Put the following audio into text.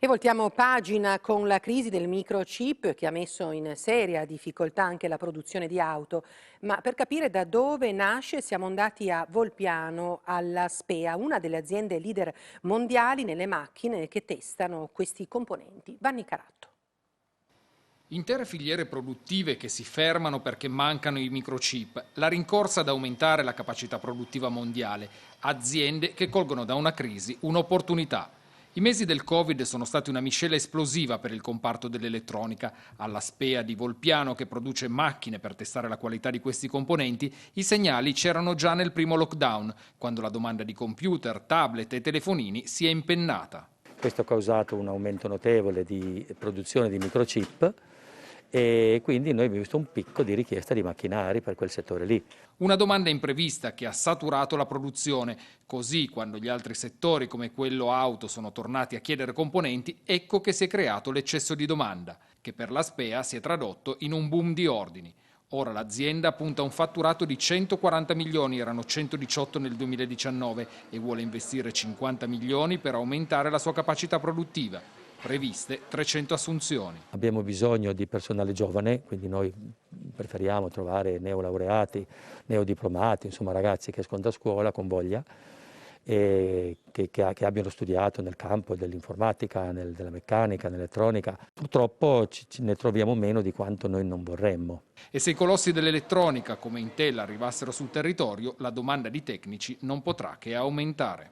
E voltiamo pagina con la crisi del microchip che ha messo in seria difficoltà anche la produzione di auto. Ma per capire da dove nasce siamo andati a Volpiano, alla SPEA, una delle aziende leader mondiali nelle macchine che testano questi componenti. Vanni Caratto. Intere filiere produttive che si fermano perché mancano i microchip, la rincorsa ad aumentare la capacità produttiva mondiale, aziende che colgono da una crisi un'opportunità. I mesi del Covid sono stati una miscela esplosiva per il comparto dell'elettronica. Alla SPEA di Volpiano, che produce macchine per testare la qualità di questi componenti, i segnali c'erano già nel primo lockdown, quando la domanda di computer, tablet e telefonini si è impennata. Questo ha causato un aumento notevole di produzione di microchip e quindi noi abbiamo visto un picco di richiesta di macchinari per quel settore lì. Una domanda imprevista che ha saturato la produzione. Così, quando gli altri settori come quello auto sono tornati a chiedere componenti, ecco che si è creato l'eccesso di domanda, che per la SPEA si è tradotto in un boom di ordini. Ora l'azienda punta a un fatturato di 140 milioni, erano 118 nel 2019, e vuole investire 50 milioni per aumentare la sua capacità produttiva. Previste 300 assunzioni. Abbiamo bisogno di personale giovane, quindi noi preferiamo trovare neolaureati, neodiplomati, insomma ragazzi che escono da scuola con voglia e che abbiano studiato nel campo dell'informatica, della meccanica, nell'elettronica. Purtroppo ne troviamo meno di quanto noi non vorremmo. E se i colossi dell'elettronica come Intel arrivassero sul territorio, la domanda di tecnici non potrà che aumentare.